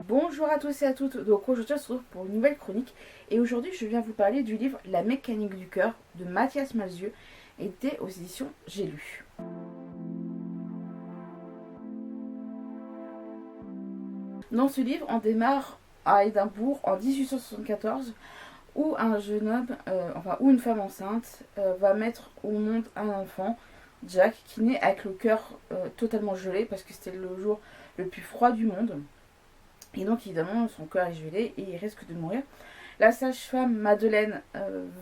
Bonjour à tous et à toutes, donc aujourd'hui on se retrouve pour une nouvelle chronique et aujourd'hui je viens vous parler du livre La mécanique du cœur de Mathias Malzieu, édité aux éditions J'ai lu. Dans ce livre on démarre à Édimbourg en 1874 où un jeune homme, où une femme enceinte va mettre au monde un enfant, Jack, qui naît avec le cœur totalement gelé parce que c'était le jour le plus froid du monde. Et donc évidemment son cœur est gelé et il risque de mourir. La sage-femme Madeleine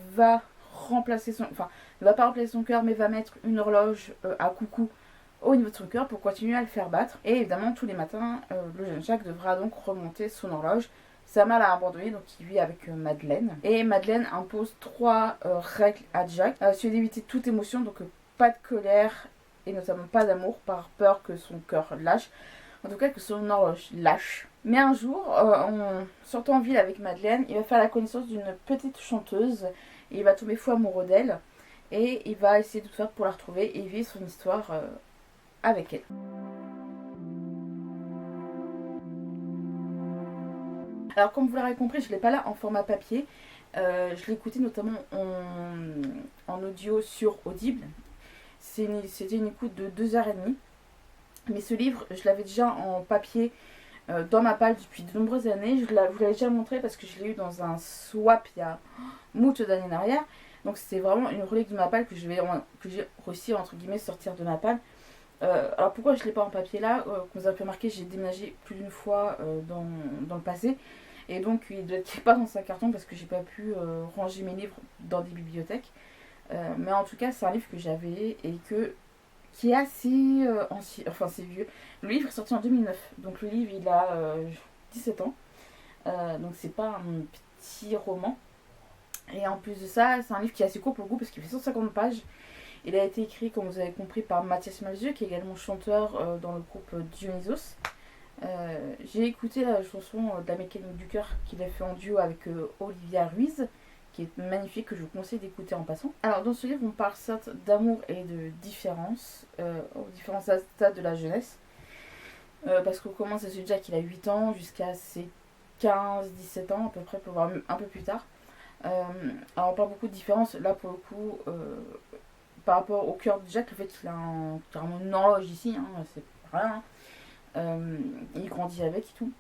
va remplacer son... Enfin, ne va pas remplacer son cœur mais va mettre une horloge à coucou au niveau de son cœur pour continuer à le faire battre. Et évidemment tous les matins, le jeune Jack devra donc remonter son horloge. Sa mère l'a abandonné, donc il vit avec Madeleine. Et Madeleine impose 3 règles à Jack. Celui d'éviter toute émotion, donc pas de colère et notamment pas d'amour par peur que son cœur lâche. En tout cas que son horloge lâche. Mais un jour, en sortant en ville avec Madeleine, il va faire la connaissance d'une petite chanteuse. Et il va tomber fou amoureux d'elle. Et il va essayer de tout faire pour la retrouver et vivre son histoire avec elle. Alors comme vous l'aurez compris, je ne l'ai pas là en format papier. Je l'ai écouté notamment en audio sur Audible. C'était une écoute de 2h30. Mais ce livre, je l'avais déjà en papier dans ma palle depuis de nombreuses années. Je vous l'avais déjà montré parce que je l'ai eu dans un swap il y a moult d'années en arrière. Donc c'est vraiment une relique de ma palle que j'ai réussi entre guillemets sortir de ma palle. Alors pourquoi je ne l'ai pas en papier là, comme vous avez pu remarquer, j'ai déménagé plus d'une fois dans le passé. Et donc il doit être pas dans un carton parce que j'ai pas pu ranger mes livres dans des bibliothèques. Mais en tout cas c'est un livre que j'avais et qui est assez ancien, enfin c'est vieux. Le livre est sorti en 2009, donc le livre il a 17 ans, donc c'est pas un petit roman. Et en plus de ça, c'est un livre qui est assez court pour le coup parce qu'il fait 150 pages. Il a été écrit, comme vous avez compris, par Mathias Malzieu, qui est également chanteur dans le groupe Dionysos. J'ai écouté la chanson de La mécanique du cœur qu'il a fait en duo avec Olivia Ruiz, qui est magnifique, que je vous conseille d'écouter en passant. Alors dans ce livre, on parle certes d'amour et de différence, aux différents stades de la jeunesse. Parce qu'on commence à ce Jack, il a 8 ans, jusqu'à ses 15-17 ans à peu près, pour voir un peu plus tard. Alors on parle beaucoup de différence, là pour le coup, par rapport au cœur de Jack, le fait qu'il a carrément une horloge ici, hein, c'est rien. Il grandit avec et tout.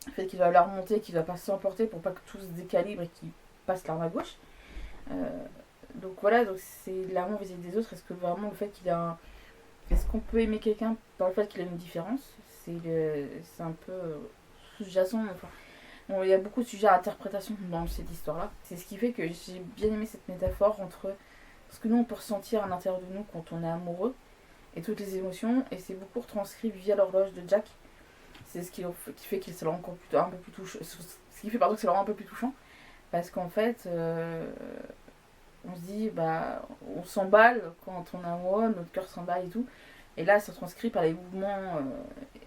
Le fait qu'il doit la remonter, qu'il ne doit pas s'emporter pour pas que tout se décalibre et qu'il passe l'arme à gauche. Donc voilà, donc c'est l'amour vis-à-vis des autres. Est-ce que vraiment le fait qu'il a est-ce qu'on peut aimer quelqu'un par le fait qu'il a une différence? C'est un peu sous-jacent. Enfin, bon, il y a beaucoup de sujets à interprétation dans cette histoire-là. C'est ce qui fait que j'ai bien aimé cette métaphore entre ce que nous on peut ressentir à l'intérieur de nous quand on est amoureux et toutes les émotions, et c'est beaucoup retranscrit via l'horloge de Jack. C'est ce qui fait qu'il se le rend encore un peu plus touchant. Ce qui fait pardon que ça le rend un peu plus touchant. Parce qu'en fait, on se dit, bah, on s'emballe quand on est amoureux, notre cœur s'emballe et tout. Et là, ça transcrit par les mouvements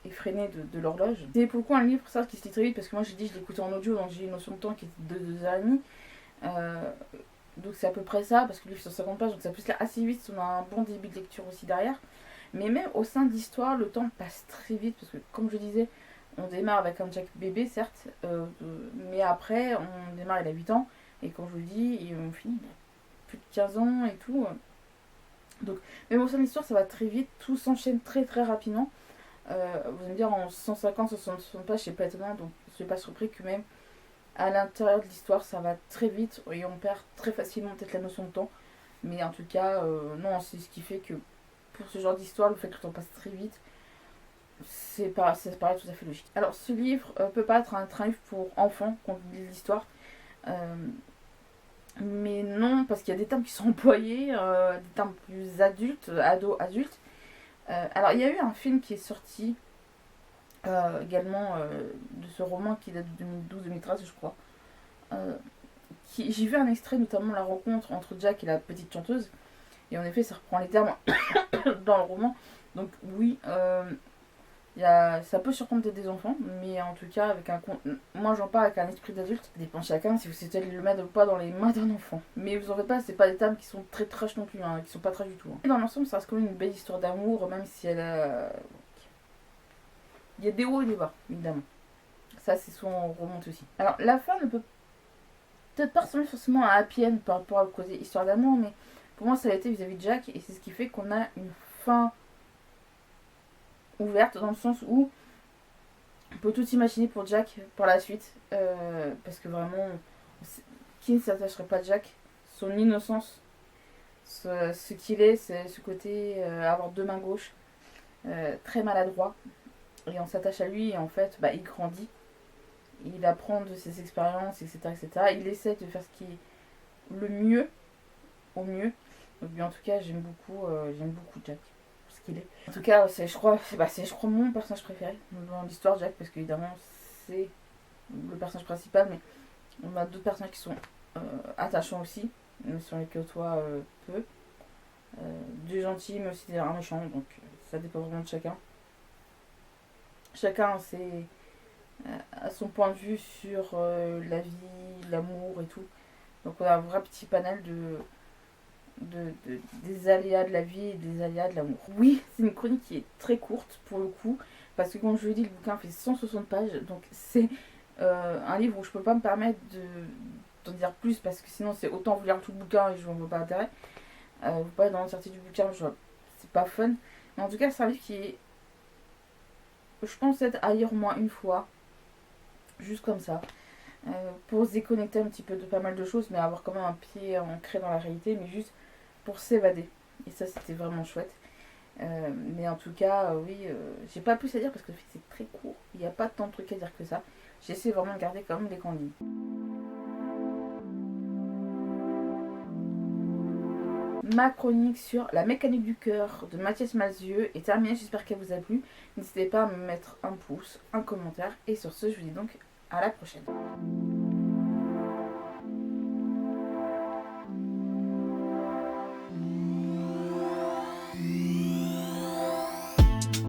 effrénés de l'horloge. C'est pour le coup un livre, ça, qui se lit très vite, parce que moi, j'ai dit, je l'écoutais en audio, donc j'ai une notion de temps qui est de 2h30. Donc c'est à peu près ça, parce que le livre est sur 50 pages, donc ça peut se lire assez vite si on a un bon début de lecture aussi derrière. Mais même au sein de l'histoire, le temps passe très vite, parce que comme je disais, on démarre avec un Jack bébé, certes, mais après, on démarre, il a 8 ans, et quand je vous dis, on finit, il a plus de 15 ans et tout. Donc, même au sein de l'histoire, ça va très vite, tout s'enchaîne très très rapidement. Vous allez me dire, en 150-160 pages, c'est pas étonnant, donc je suis pas surpris que même à l'intérieur de l'histoire, ça va très vite, et on perd très facilement peut-être la notion de temps. Mais en tout cas, non, c'est ce qui fait que pour ce genre d'histoire, le fait que le temps passe très vite, ça paraît tout à fait logique. Alors ce livre peut pas être un livre pour enfants quand on lit l'histoire. Mais non, parce qu'il y a des termes qui sont employés, des termes plus adultes, ados, adultes. Alors il y a eu un film qui est sorti également de ce roman qui date de 2012-2013 je crois. J'ai vu un extrait, notamment la rencontre entre Jack et la petite chanteuse. Et en effet ça reprend les termes dans le roman. Donc oui, ça peut surprendre peut-être des enfants, mais en tout cas, moi j'en parle avec un esprit d'adulte. Ça dépend chacun si vous souhaitez le mettre ou pas dans les mains d'un enfant. Mais vous en faites pas, c'est pas des termes qui sont très trash non plus, qui sont pas trash du tout. Et dans l'ensemble, ça reste quand même une belle histoire d'amour, même si il y a des hauts et des bas, évidemment. Ça, c'est son remonte aussi. Alors, la fin ne peut peut-être pas ressembler forcément à Happy End par rapport au côté histoire d'amour, mais pour moi, ça a été vis-à-vis de Jack, et c'est ce qui fait qu'on a une fin ouverte, dans le sens où on peut tout imaginer pour Jack par la suite, parce que vraiment, qui ne s'attacherait pas à Jack? Son innocence, ce qu'il est, c'est ce côté avoir deux mains gauches, très maladroit, et on s'attache à lui, et en fait, bah, il grandit, il apprend de ses expériences, etc., etc. Il essaie de faire ce qui est le mieux, au mieux. Donc, en tout cas, j'aime beaucoup Jack, ce qu'il est. En tout cas, je crois mon personnage préféré dans l'histoire, Jack, parce qu'évidemment, c'est le personnage principal, mais on a d'autres personnages qui sont attachants aussi, mais sur les côtoie peu. Des gentils, mais aussi des méchants, donc ça dépend vraiment de chacun. Chacun a son point de vue sur la vie, l'amour et tout. Donc on a un vrai petit panel des aléas de la vie et des aléas de l'amour. Oui, c'est une chronique qui est très courte pour le coup, parce que comme je l'ai dit, le bouquin fait 160 pages, donc c'est un livre où je peux pas me permettre d'en dire plus, parce que sinon c'est autant vous lire tout le bouquin et je n'en vois pas intérêt. Vous parlez dans l'entièreté du bouquin, c'est pas fun. Mais en tout cas, c'est un livre qui est, je pense, être à lire au moins une fois, juste comme ça, pour se déconnecter un petit peu de pas mal de choses, mais avoir quand même un pied ancré dans la réalité, mais juste pour s'évader. Et ça, c'était vraiment chouette. Mais en tout cas, oui, j'ai pas plus à dire parce que c'est très court. Il n'y a pas tant de trucs à dire que ça. J'essaie vraiment de garder quand même les grandes lignes. Ma chronique sur la mécanique du cœur de Mathias Malzieu est terminée. J'espère qu'elle vous a plu. N'hésitez pas à me mettre un pouce, un commentaire. Et sur ce, je vous dis donc à la prochaine.